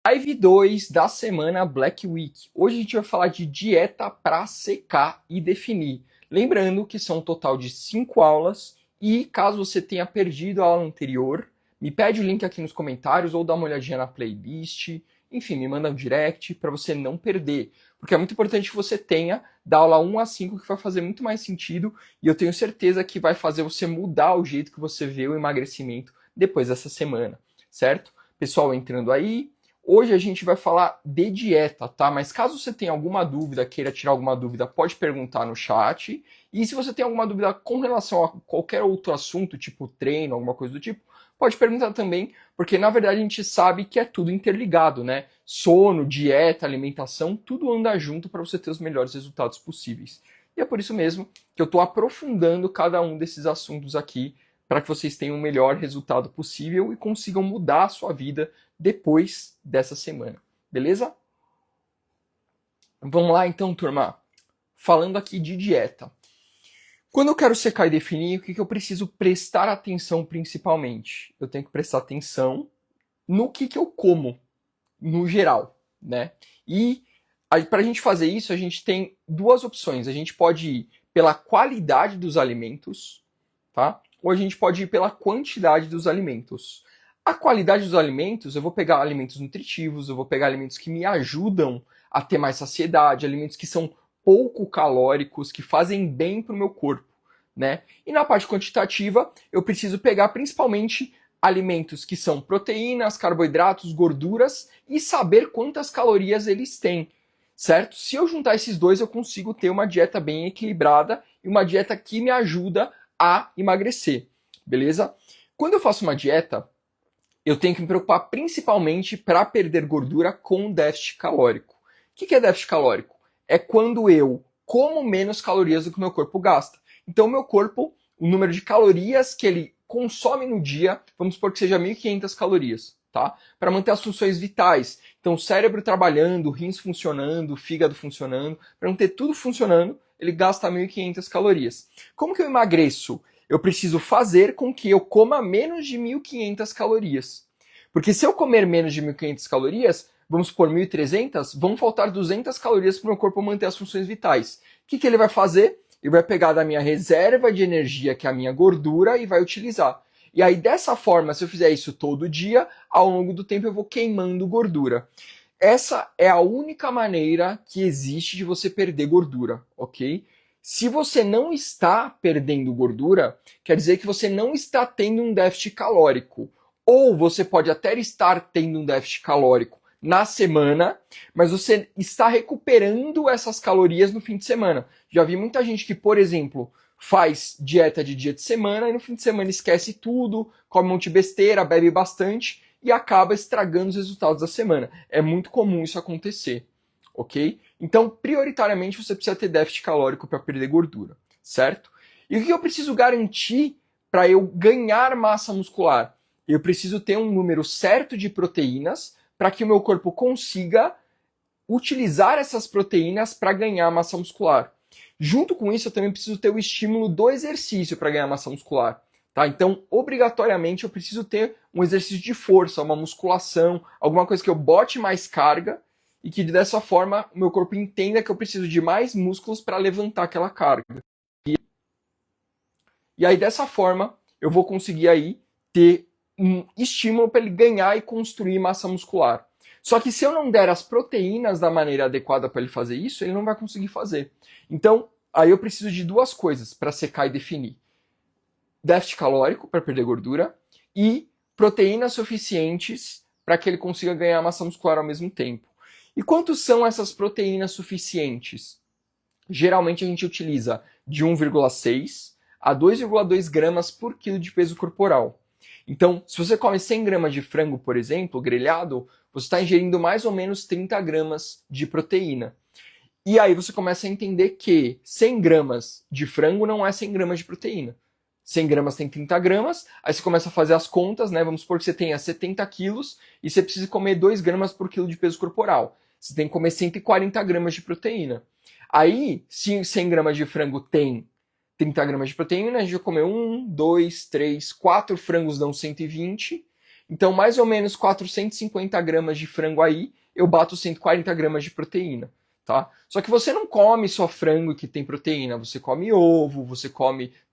Live 2 da semana Black Week. Hoje a gente vai falar de dieta para secar e definir. Lembrando que são um total de 5 aulas e caso você tenha perdido a aula anterior, me pede o link aqui nos comentários ou dá uma olhadinha na playlist. Enfim, me manda um direct para você não perder. Porque é muito importante que você tenha da aula 1 a 5 que vai fazer muito mais sentido e eu tenho certeza que vai fazer você mudar o jeito que você vê o emagrecimento depois dessa semana, certo? Pessoal entrando aí, hoje a gente vai falar de dieta, tá? Mas caso você tenha alguma dúvida, queira tirar alguma dúvida, pode perguntar no chat. E se você tem alguma dúvida com relação a qualquer outro assunto, tipo treino, alguma coisa do tipo, pode perguntar também, porque na verdade a gente sabe que é tudo interligado, né? Sono, dieta, alimentação, tudo anda junto para você ter os melhores resultados possíveis. E é por isso mesmo que eu estou aprofundando cada um desses assuntos aqui para que vocês tenham o melhor resultado possível e consigam mudar a sua vida depois dessa semana, beleza? Vamos lá então, turma. Falando aqui de dieta. Quando eu quero secar e definir, o que eu preciso prestar atenção principalmente? Eu tenho que prestar atenção no que eu como, no geral, né? E para a gente fazer isso, a gente tem duas opções. A gente pode ir pela qualidade dos alimentos, tá? Ou a gente pode ir pela quantidade dos alimentos. A qualidade dos alimentos, eu vou pegar alimentos nutritivos, eu vou pegar alimentos que me ajudam a ter mais saciedade, alimentos que são pouco calóricos, que fazem bem para o meu corpo, né? E na parte quantitativa, eu preciso pegar principalmente alimentos que são proteínas, carboidratos, gorduras e saber quantas calorias eles têm, certo? Se eu juntar esses dois, eu consigo ter uma dieta bem equilibrada e uma dieta que me ajuda a emagrecer, beleza? Quando eu faço uma dieta, eu tenho que me preocupar principalmente para perder gordura com déficit calórico. O que é déficit calórico? É quando eu como menos calorias do que o meu corpo gasta. Então, o meu corpo, o número de calorias que ele consome no dia, vamos supor que seja 1.500 calorias, tá? Para manter as funções vitais. Então, o cérebro trabalhando, rins funcionando, fígado funcionando, para manter tudo funcionando, ele gasta 1.500 calorias. Como que eu emagreço? Eu preciso fazer com que eu coma menos de 1.500 calorias. Porque se eu comer menos de 1.500 calorias, vamos supor 1.300, vão faltar 200 calorias para o meu corpo manter as funções vitais. O que ele vai fazer? Ele vai pegar da minha reserva de energia, que é a minha gordura, e vai utilizar. E aí, dessa forma, se eu fizer isso todo dia, ao longo do tempo eu vou queimando gordura. Essa é a única maneira que existe de você perder gordura, ok? Se você não está perdendo gordura, quer dizer que você não está tendo um déficit calórico. Ou você pode até estar tendo um déficit calórico na semana, mas você está recuperando essas calorias no fim de semana. Já vi muita gente que, por exemplo, faz dieta de dia de semana e no fim de semana esquece tudo, come um monte de besteira, bebe bastante e acaba estragando os resultados da semana. É muito comum isso acontecer, ok? Então, prioritariamente, você precisa ter déficit calórico para perder gordura, certo? E o que eu preciso garantir para eu ganhar massa muscular? Eu preciso ter um número certo de proteínas para que o meu corpo consiga utilizar essas proteínas para ganhar massa muscular. Junto com isso, eu também preciso ter o estímulo do exercício para ganhar massa muscular. Tá? Então, obrigatoriamente, eu preciso ter um exercício de força, uma musculação, alguma coisa que eu bote mais carga e que dessa forma o meu corpo entenda que eu preciso de mais músculos para levantar aquela carga. E aí, dessa forma, eu vou conseguir aí ter um estímulo para ele ganhar e construir massa muscular. Só que se eu não der as proteínas da maneira adequada para ele fazer isso, ele não vai conseguir fazer. Então, aí eu preciso de duas coisas para secar e definir. Déficit calórico para perder gordura e proteínas suficientes para que ele consiga ganhar massa muscular ao mesmo tempo. E quantos são essas proteínas suficientes? Geralmente a gente utiliza de 1,6 a 2,2 gramas por quilo de peso corporal. Então, se você come 100 gramas de frango, por exemplo, grelhado, você está ingerindo mais ou menos 30 gramas de proteína. E aí você começa a entender que 100 gramas de frango não é 100 gramas de proteína. 100 gramas tem 30 gramas, aí você começa a fazer as contas, né? Vamos supor que você tenha 70 quilos e você precisa comer 2 gramas por quilo de peso corporal. Você tem que comer 140 gramas de proteína. Aí, se 100 gramas de frango tem 30 gramas de proteína, a gente vai comer 1, 2, 3, 4 frangos dão 120 Então, mais ou menos 450 gramas de frango aí, eu bato 140 gramas de proteína, tá? Só que você não come só frango que tem proteína, você come ovo, você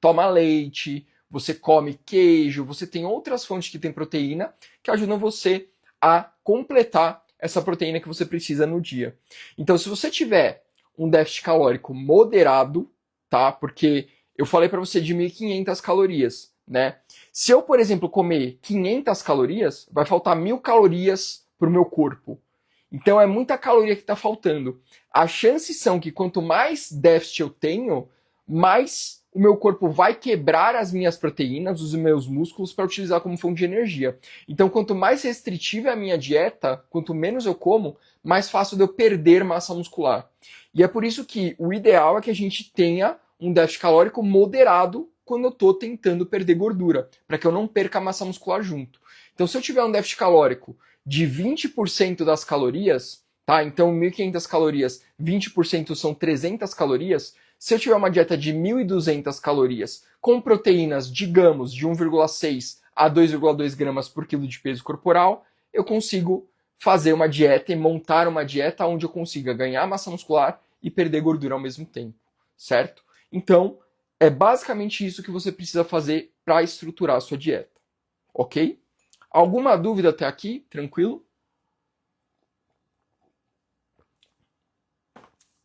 toma leite, você come queijo, você tem outras fontes que têm proteína que ajudam você a completar essa proteína que você precisa no dia. Então, se você tiver um déficit calórico moderado, tá? Porque eu falei para você de 1.500 calorias, né? Se eu, por exemplo, comer 500 calorias, vai faltar 1.000 calorias para o meu corpo. Então é muita caloria que está faltando. As chances são que quanto mais déficit eu tenho, mais o meu corpo vai quebrar as minhas proteínas, os meus músculos, para utilizar como fonte de energia. Então, quanto mais restritiva é a minha dieta, quanto menos eu como, mais fácil de eu perder massa muscular. E é por isso que o ideal é que a gente tenha um déficit calórico moderado quando eu estou tentando perder gordura, para que eu não perca massa muscular junto. Então, se eu tiver um déficit calórico de 20% das calorias, tá? Então, 1.500 calorias, 20% são 300 calorias. Se eu tiver uma dieta de 1.200 calorias, com proteínas, digamos, de 1,6 a 2,2 gramas por quilo de peso corporal, eu consigo fazer uma dieta e montar uma dieta onde eu consiga ganhar massa muscular e perder gordura ao mesmo tempo, certo? Então, é basicamente isso que você precisa fazer para estruturar a sua dieta, ok? Alguma dúvida até aqui? Tranquilo?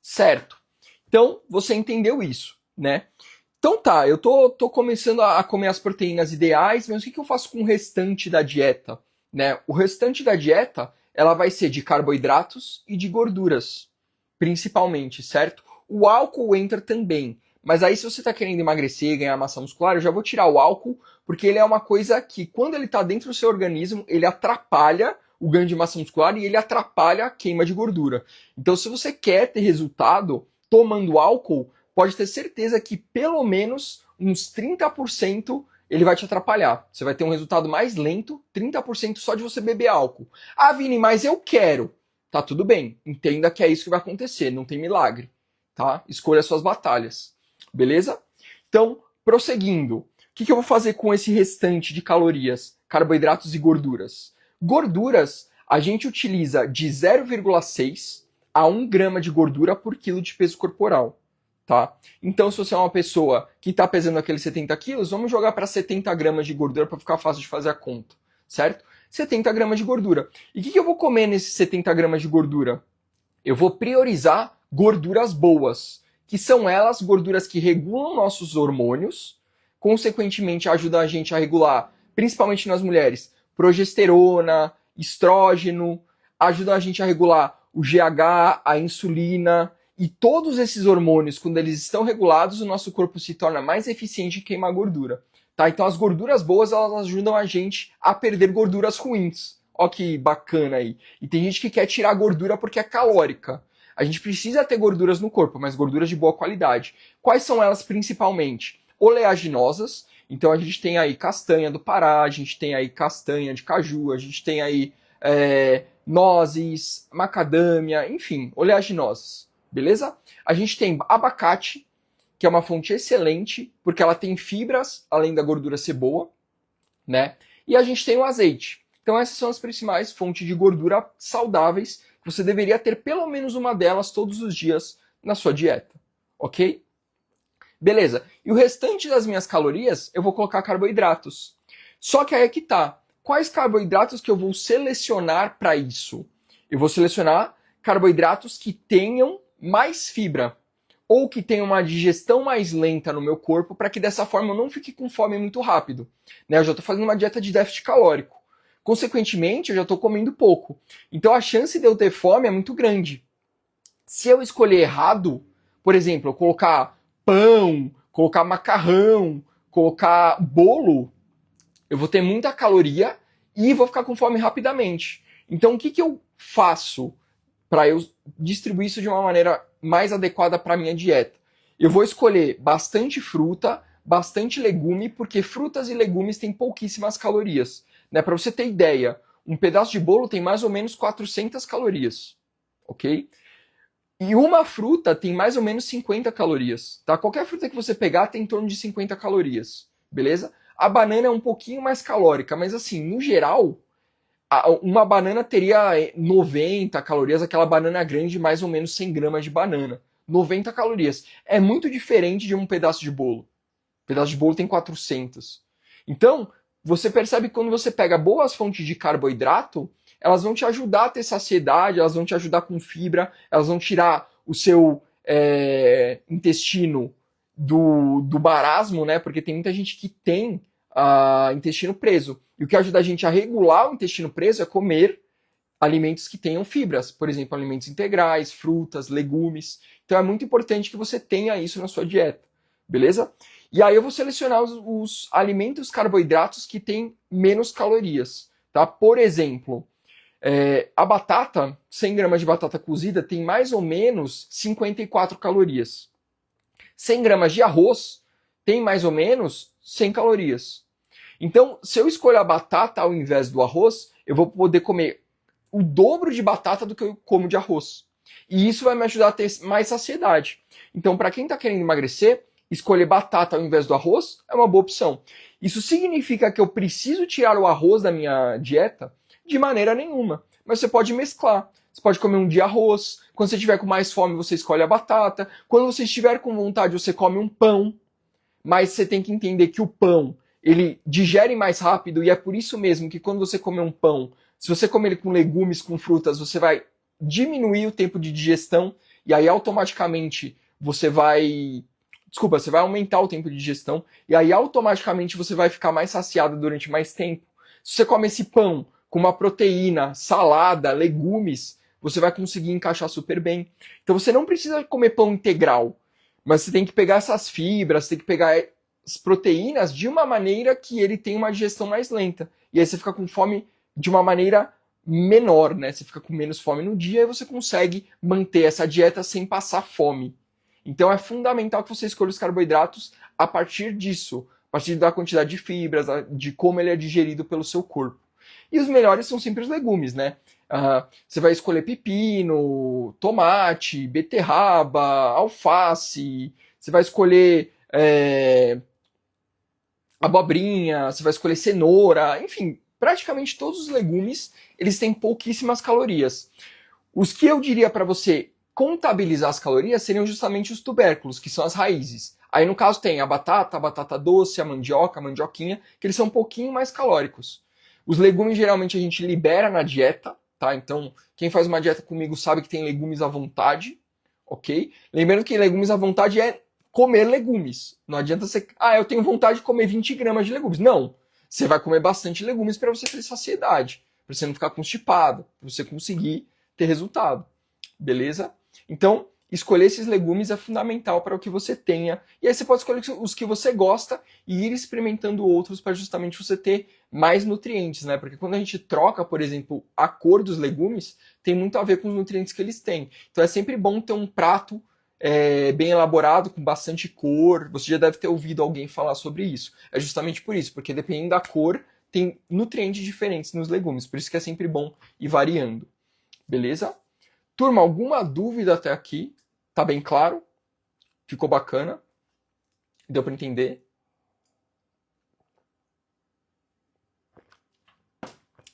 Certo. Então, você entendeu isso, né? Então tá, eu tô começando a comer as proteínas ideais, mas o que eu faço com o restante da dieta? Né? O restante da dieta, ela vai ser de carboidratos e de gorduras, principalmente, certo? O álcool entra também, mas aí se você está querendo emagrecer e ganhar massa muscular, eu já vou tirar o álcool, porque ele é uma coisa que, quando ele está dentro do seu organismo, ele atrapalha o ganho de massa muscular e ele atrapalha a queima de gordura. Então, se você quer ter resultado tomando álcool, pode ter certeza que pelo menos uns 30% ele vai te atrapalhar. Você vai ter um resultado mais lento, 30% só de você beber álcool. Ah, Vini, mas eu quero. Tá tudo bem. Entenda que é isso que vai acontecer, não tem milagre. Tá? Escolha suas batalhas. Beleza? Então, prosseguindo. O que eu vou fazer com esse restante de calorias, carboidratos e gorduras? Gorduras, a gente utiliza de 0,6 a 1 grama de gordura por quilo de peso corporal. Tá? Então, se você é uma pessoa que está pesando aqueles 70 quilos, vamos jogar para 70 gramas de gordura para ficar fácil de fazer a conta, certo? 70 gramas de gordura. E o que eu vou comer nesses 70 gramas de gordura? Eu vou priorizar gorduras boas, que são elas gorduras que regulam nossos hormônios, consequentemente ajudam a gente a regular, principalmente nas mulheres, progesterona, estrógeno, ajudam a gente a regular o GH, a insulina, e todos esses hormônios, quando eles estão regulados, o nosso corpo se torna mais eficiente em queimar gordura. Tá? Então as gorduras boas, elas ajudam a gente a perder gorduras ruins. Ó que bacana aí. E tem gente que quer tirar gordura porque é calórica. A gente precisa ter gorduras no corpo, mas gorduras de boa qualidade. Quais são elas principalmente? Oleaginosas. Então a gente tem aí castanha do Pará, a gente tem aí castanha de caju, a gente tem aí nozes, macadâmia, enfim, oleaginosas. Beleza? A gente tem abacate, que é uma fonte excelente, porque ela tem fibras, além da gordura ser boa, né? E a gente tem o azeite. Então essas são as principais fontes de gordura saudáveis, que você deveria ter pelo menos uma delas todos os dias na sua dieta, ok? Beleza. E o restante das minhas calorias, eu vou colocar carboidratos. Só que aí é que tá. Quais carboidratos que eu vou selecionar para isso? Eu vou selecionar carboidratos que tenham mais fibra, ou que tenham uma digestão mais lenta no meu corpo, para que dessa forma eu não fique com fome muito rápido. Né? Eu já estou fazendo uma dieta de déficit calórico. Consequentemente, eu já estou comendo pouco. Então a chance de eu ter fome é muito grande. Se eu escolher errado, por exemplo, eu colocar pão, colocar macarrão, colocar bolo, eu vou ter muita caloria e vou ficar com fome rapidamente. Então o que eu faço para eu distribuir isso de uma maneira mais adequada para a minha dieta? Eu vou escolher bastante fruta, bastante legume, porque frutas e legumes têm pouquíssimas calorias. Né? Para você ter ideia, um pedaço de bolo tem mais ou menos 400 calorias, ok? E uma fruta tem mais ou menos 50 calorias, tá? Qualquer fruta que você pegar tem em torno de 50 calorias, beleza? A banana é um pouquinho mais calórica, mas assim, no geral, uma banana teria 90 calorias, aquela banana grande, mais ou menos 100 gramas de banana. 90 calorias. É muito diferente de um pedaço de bolo. Um pedaço de bolo tem 400. Então, você percebe que quando você pega boas fontes de carboidrato, elas vão te ajudar a ter saciedade, elas vão te ajudar com fibra, elas vão tirar o seu intestino do marasmo, né? Porque tem muita gente que tem intestino preso. E o que ajuda a gente a regular o intestino preso é comer alimentos que tenham fibras, por exemplo, alimentos integrais, frutas, legumes. Então é muito importante que você tenha isso na sua dieta, beleza? E aí eu vou selecionar os alimentos carboidratos que têm menos calorias, tá? Por exemplo, a batata, 100 gramas de batata cozida tem mais ou menos 54 calorias. 100 gramas de arroz tem mais ou menos 100 calorias. Então, se eu escolher a batata ao invés do arroz, eu vou poder comer o dobro de batata do que eu como de arroz. E isso vai me ajudar a ter mais saciedade. Então, para quem está querendo emagrecer, escolher batata ao invés do arroz é uma boa opção. Isso significa que eu preciso tirar o arroz da minha dieta? De maneira nenhuma. Mas você pode mesclar. Você pode comer um dia arroz. Quando você estiver com mais fome, você escolhe a batata. Quando você estiver com vontade, você come um pão. Mas você tem que entender que o pão, ele digere mais rápido e é por isso mesmo que quando você comer um pão, se você comer ele com legumes, com frutas, você vai diminuir o tempo de digestão e aí automaticamente você vai aumentar o tempo de digestão e aí automaticamente você vai ficar mais saciado durante mais tempo. Se você come esse pão com uma proteína, salada, legumes, você vai conseguir encaixar super bem. Então você não precisa comer pão integral, mas você tem que pegar essas fibras, você tem que pegar as proteínas de uma maneira que ele tenha uma digestão mais lenta. E aí você fica com fome de uma maneira menor, né? Você fica com menos fome no dia e você consegue manter essa dieta sem passar fome. Então é fundamental que você escolha os carboidratos a partir disso, a partir da quantidade de fibras, de como ele é digerido pelo seu corpo. E os melhores são sempre os legumes, né? Você vai escolher pepino, tomate, beterraba, alface, você vai escolher abobrinha, você vai escolher cenoura, enfim, praticamente todos os legumes, eles têm pouquíssimas calorias. Os que eu diria para você contabilizar as calorias seriam justamente os tubérculos, que são as raízes. Aí no caso tem a batata doce, a mandioca, a mandioquinha, que eles são um pouquinho mais calóricos. Os legumes geralmente a gente libera na dieta, tá? Então, quem faz uma dieta comigo sabe que tem legumes à vontade, ok? Lembrando que legumes à vontade é comer legumes. Não adianta você... eu tenho vontade de comer 20 gramas de legumes. Não. Você vai comer bastante legumes para você ter saciedade, para você não ficar constipado, para você conseguir ter resultado. Beleza? Então, escolher esses legumes é fundamental para o que você tenha. E aí você pode escolher os que você gosta e ir experimentando outros para justamente você ter mais nutrientes, né? Porque quando a gente troca, por exemplo, a cor dos legumes, tem muito a ver com os nutrientes que eles têm. Então é sempre bom ter um prato bem elaborado, com bastante cor. Você já deve ter ouvido alguém falar sobre isso. É justamente por isso, porque dependendo da cor, tem nutrientes diferentes nos legumes. Por isso que é sempre bom ir variando. Beleza? Turma, alguma dúvida até aqui? Tá bem claro? Ficou bacana? Deu para entender?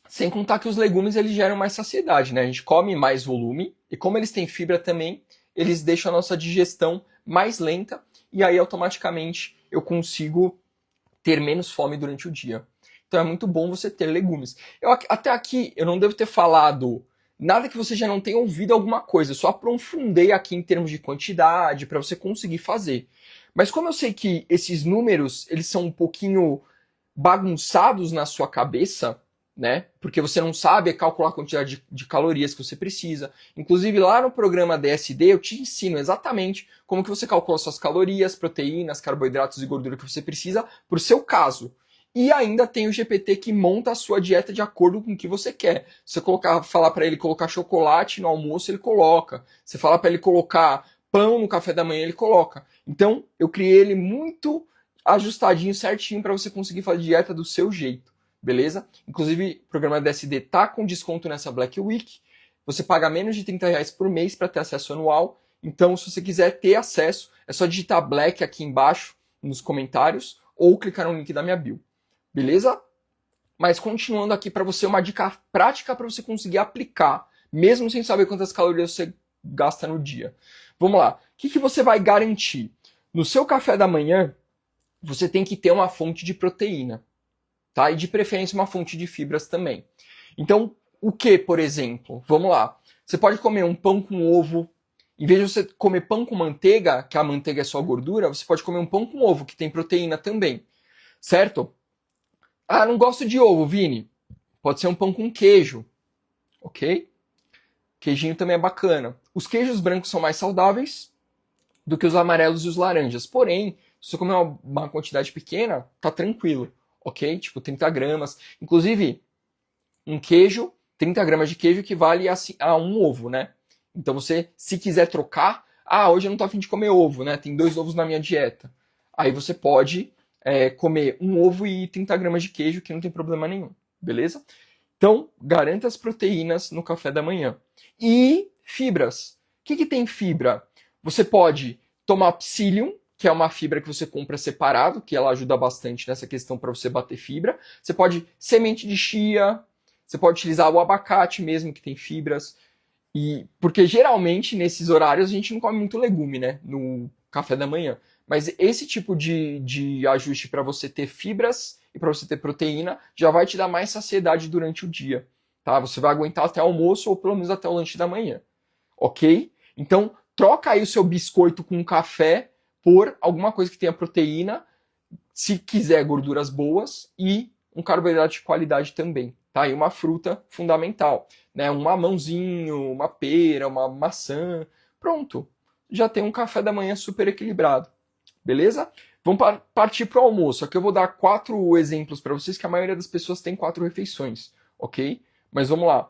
Sem contar que os legumes eles geram mais saciedade, né? A gente come mais volume e como eles têm fibra também, eles deixam a nossa digestão mais lenta e aí automaticamente eu consigo ter menos fome durante o dia. Então é muito bom você ter legumes. Até aqui eu não devo ter falado nada que você já não tenha ouvido alguma coisa. Eu só aprofundei aqui em termos de quantidade para você conseguir fazer. Mas como eu sei que esses números eles são um pouquinho bagunçados na sua cabeça, né? Porque você não sabe calcular a quantidade de calorias que você precisa. Inclusive lá no programa DSD eu te ensino exatamente como que você calcula suas calorias, proteínas, carboidratos e gordura que você precisa para o seu caso. E ainda tem o GPT que monta a sua dieta de acordo com o que você quer. Se você falar para ele colocar chocolate no almoço, ele coloca. Se falar para ele colocar pão no café da manhã, ele coloca. Então eu criei ele muito ajustadinho, certinho para você conseguir fazer dieta do seu jeito. Beleza? Inclusive, o programa DSD tá com desconto nessa Black Week. Você paga menos de R$30 por mês para ter acesso anual. Então, se você quiser ter acesso, é só digitar Black aqui embaixo nos comentários ou clicar no link da minha bio. beleza? Mas continuando aqui para você uma dica prática para você conseguir aplicar, mesmo sem saber quantas calorias você gasta no dia. Vamos lá. O que você vai garantir? No seu café da manhã, você tem que ter uma fonte de proteína, tá? E de preferência uma fonte de fibras também. Então, o que, por exemplo? Vamos lá. Você pode comer um pão com ovo. Em vez de você comer pão com manteiga, que a manteiga é só gordura, você pode comer um pão com ovo, que tem proteína também. Certo? Ah, não gosto de ovo, Vini. Pode ser um pão com queijo. Ok? Queijinho também é bacana. Os queijos brancos são mais saudáveis do que os amarelos e os laranjas. Porém, se você comer uma quantidade pequena, tá tranquilo. Ok? Tipo 30 gramas. Inclusive, um queijo, 30 gramas de queijo equivale a um ovo, né? Então você, se quiser trocar, hoje eu não tô a fim de comer ovo, né? Tem 2 ovos na minha dieta. Aí você pode comer um ovo e 30 gramas de queijo, que não tem problema nenhum, beleza? Então, garanta as proteínas no café da manhã. E fibras. O que tem fibra? Você pode tomar psyllium, que é uma fibra que você compra separado, que ela ajuda bastante nessa questão para você bater fibra. Você pode semente de chia, você pode utilizar o abacate mesmo, que tem fibras. Porque geralmente nesses horários a gente não come muito legume, né? No café da manhã. Mas esse tipo de ajuste para você ter fibras e para você ter proteína já vai te dar mais saciedade durante o dia. Tá? Você vai aguentar até o almoço ou pelo menos até o lanche da manhã. Ok? Então troca aí o seu biscoito com café por alguma coisa que tenha proteína, se quiser gorduras boas e um carboidrato de qualidade também. Tá? E uma fruta fundamental, né? Um mamãozinho, uma pera, uma maçã. Pronto, já tem um café da manhã super equilibrado. Beleza? Vamos partir para o almoço. Aqui eu vou dar 4 exemplos para vocês, que a maioria das pessoas tem 4 refeições, ok? Mas vamos lá.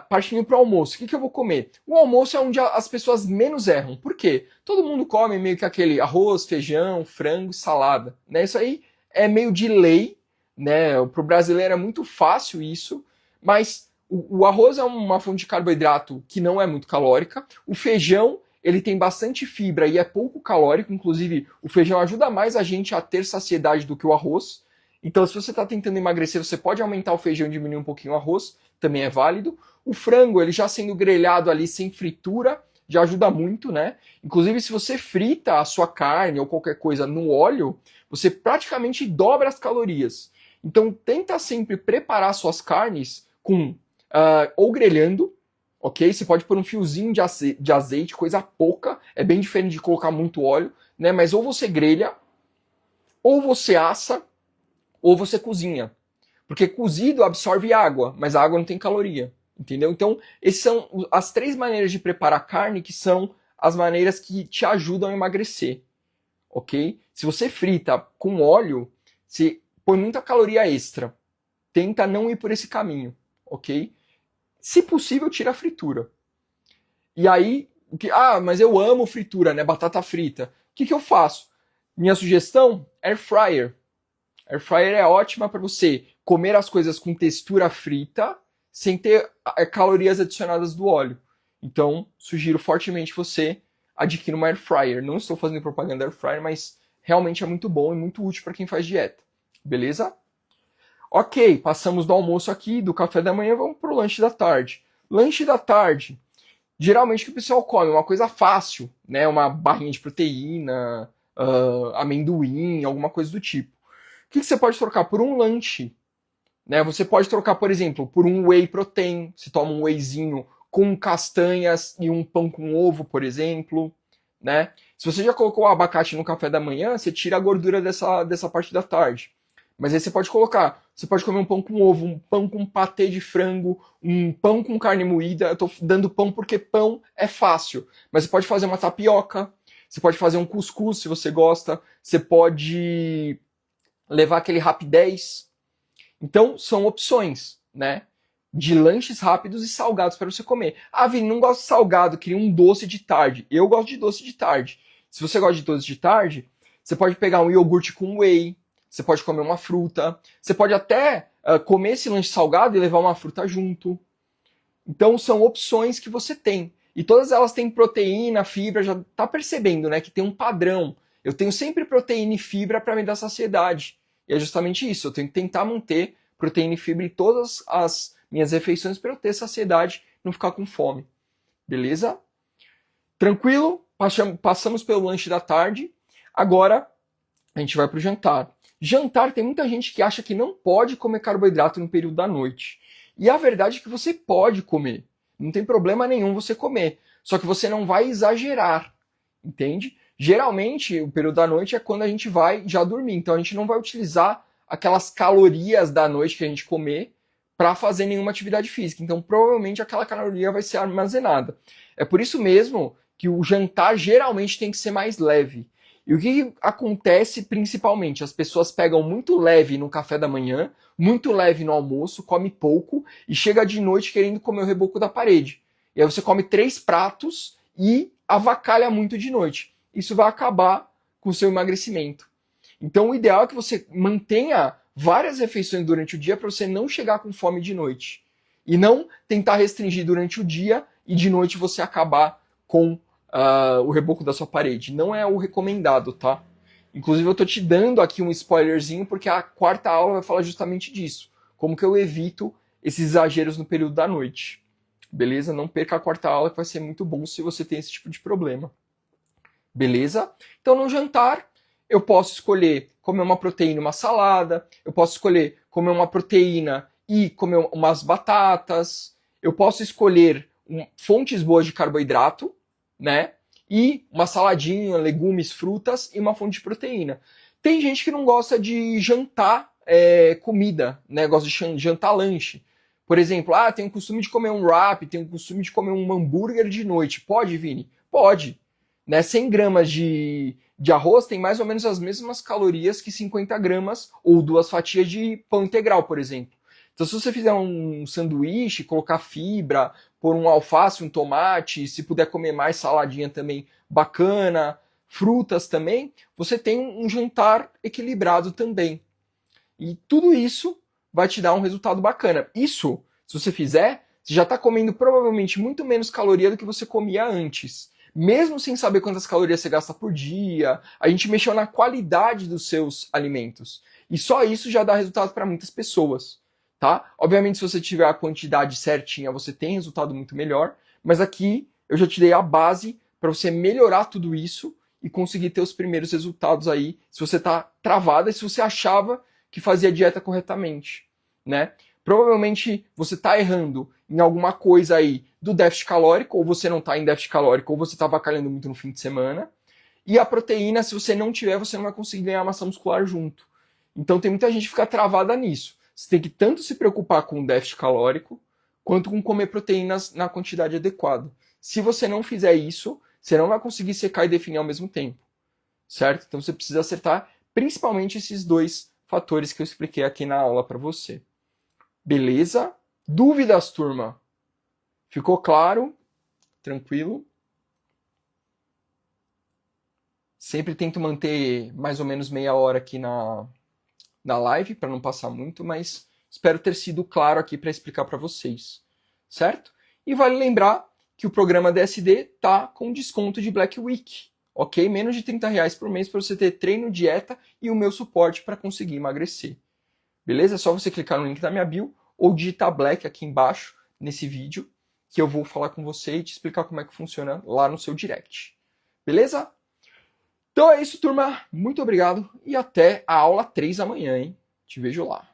Partindo para o almoço, o que eu vou comer? O almoço é onde as pessoas menos erram. Por quê? Todo mundo come meio que aquele arroz, feijão, frango e salada. Né? Isso aí é meio de lei, né? Para o brasileiro é muito fácil isso, mas o arroz é uma fonte de carboidrato que não é muito calórica. O feijão, ele tem bastante fibra e é pouco calórico. Inclusive, o feijão ajuda mais a gente a ter saciedade do que o arroz. Então, se você está tentando emagrecer, você pode aumentar o feijão e diminuir um pouquinho o arroz, também é válido. O frango, ele já sendo grelhado ali sem fritura, já ajuda muito, né? Inclusive, se você frita a sua carne ou qualquer coisa no óleo, você praticamente dobra as calorias. Então, tenta sempre preparar suas carnes com ou grelhando, ok? Você pode pôr um fiozinho de azeite, coisa pouca, é bem diferente de colocar muito óleo, né? Mas ou você grelha, ou você assa, ou você cozinha. Porque cozido absorve água, mas a água não tem caloria, entendeu? Então, essas são as 3 maneiras de preparar carne que são as maneiras que te ajudam a emagrecer, ok? Se você frita com óleo, você põe muita caloria extra. Tenta não ir por esse caminho, ok? Se possível, tira a fritura. E aí, mas eu amo fritura, né? Batata frita. O que eu faço? Minha sugestão, air fryer. Air fryer é ótima para você comer as coisas com textura frita, sem ter calorias adicionadas do óleo. Então, sugiro fortemente você adquirir uma air fryer. Não estou fazendo propaganda air fryer, mas realmente é muito bom e muito útil para quem faz dieta. Beleza? Ok, passamos do almoço aqui, do café da manhã, vamos pro lanche da tarde. Lanche da tarde, geralmente o que o pessoal come? Uma coisa fácil, né? Uma barrinha de proteína, amendoim, alguma coisa do tipo. O que você pode trocar por um lanche? Né? Você pode trocar, por exemplo, por um whey protein. Você toma um wheyzinho com castanhas e um pão com ovo, por exemplo. Né? Se você já colocou o abacate no café da manhã, você tira a gordura dessa parte da tarde. Mas aí você pode comer um pão com ovo, um pão com patê de frango, um pão com carne moída. Eu tô dando pão porque pão é fácil. Mas você pode fazer uma tapioca, você pode fazer um cuscuz se você gosta, você pode levar aquele rapidez. Então, são opções, né? De lanches rápidos e salgados para você comer. Ah, Vini, não gosto de salgado, queria um doce de tarde. Eu gosto de doce de tarde. Se você gosta de doce de tarde, você pode pegar um iogurte com whey, você pode comer uma fruta, você pode até comer esse lanche salgado e levar uma fruta junto. Então, são opções que você tem. E todas elas têm proteína, fibra, já tá percebendo, né? Que tem um padrão. Eu tenho sempre proteína e fibra para me dar saciedade. E é justamente isso, eu tenho que tentar manter proteína e fibra em todas as minhas refeições para eu ter saciedade e não ficar com fome. Beleza? Tranquilo? Passamos pelo lanche da tarde. Agora a gente vai para o jantar. Jantar, tem muita gente que acha que não pode comer carboidrato no período da noite. E a verdade é que você pode comer. Não tem problema nenhum você comer. Só que você não vai exagerar. Entende? Geralmente, o período da noite é quando a gente vai já dormir. Então a gente não vai utilizar aquelas calorias da noite que a gente comer para fazer nenhuma atividade física. Então provavelmente aquela caloria vai ser armazenada. É por isso mesmo que o jantar geralmente tem que ser mais leve. E o que acontece principalmente? As pessoas pegam muito leve no café da manhã, muito leve no almoço, come pouco e chega de noite querendo comer o reboco da parede. E aí você come 3 pratos e avacalha muito de noite. Isso vai acabar com o seu emagrecimento. Então o ideal é que você mantenha várias refeições durante o dia para você não chegar com fome de noite. E não tentar restringir durante o dia e de noite você acabar com o reboco da sua parede. Não é o recomendado, tá? Inclusive eu tô te dando aqui um spoilerzinho porque a 4ª aula vai falar justamente disso. Como que eu evito esses exageros no período da noite. Beleza? Não perca a 4ª aula que vai ser muito bom se você tem esse tipo de problema. Beleza? Então no jantar eu posso escolher comer uma proteína, uma salada. Eu posso escolher comer uma proteína e comer umas batatas. Eu posso escolher fontes boas de carboidrato, né? E uma saladinha, legumes, frutas e uma fonte de proteína. Tem gente que não gosta de jantar comida, né? Gosta de jantar lanche. Por exemplo, tem o costume de comer um wrap, tem o costume de comer um hambúrguer de noite. Pode, Vini? Pode. Né? 100 gramas de arroz tem mais ou menos as mesmas calorias que 50 gramas ou 2 fatias de pão integral, por exemplo. Então, se você fizer um sanduíche, colocar fibra, pôr um alface, um tomate, se puder comer mais saladinha também bacana, frutas também, você tem um jantar equilibrado também. E tudo isso vai te dar um resultado bacana. Isso, se você fizer, você já está comendo provavelmente muito menos caloria do que você comia antes. Mesmo sem saber quantas calorias você gasta por dia, a gente mexeu na qualidade dos seus alimentos. E só isso já dá resultado para muitas pessoas. Tá? Obviamente, se você tiver a quantidade certinha, você tem resultado muito melhor, mas aqui eu já te dei a base para você melhorar tudo isso e conseguir ter os primeiros resultados aí, se você está travada e se você achava que fazia a dieta corretamente, né? Provavelmente você está errando em alguma coisa aí do déficit calórico, ou você não está em déficit calórico, ou você está avacalhando muito no fim de semana. E a proteína, se você não tiver, você não vai conseguir ganhar massa muscular junto. Então tem muita gente que fica travada nisso. Você tem que tanto se preocupar com o déficit calórico, quanto com comer proteínas na quantidade adequada. Se você não fizer isso, você não vai conseguir secar e definir ao mesmo tempo. Certo? Então você precisa acertar principalmente esses 2 fatores que eu expliquei aqui na aula para você. Beleza? Dúvidas, turma? Ficou claro? Tranquilo? Sempre tento manter mais ou menos meia hora aqui na live, para não passar muito, mas espero ter sido claro aqui para explicar para vocês, certo? E vale lembrar que o programa DSD tá com desconto de Black Week, ok? Menos de R$30 por mês para você ter treino, dieta e o meu suporte para conseguir emagrecer. Beleza? É só você clicar no link da minha bio ou digitar Black aqui embaixo nesse vídeo que eu vou falar com você e te explicar como é que funciona lá no seu direct. Beleza? Então é isso, turma. Muito obrigado e até a aula 3 amanhã, hein? Te vejo lá.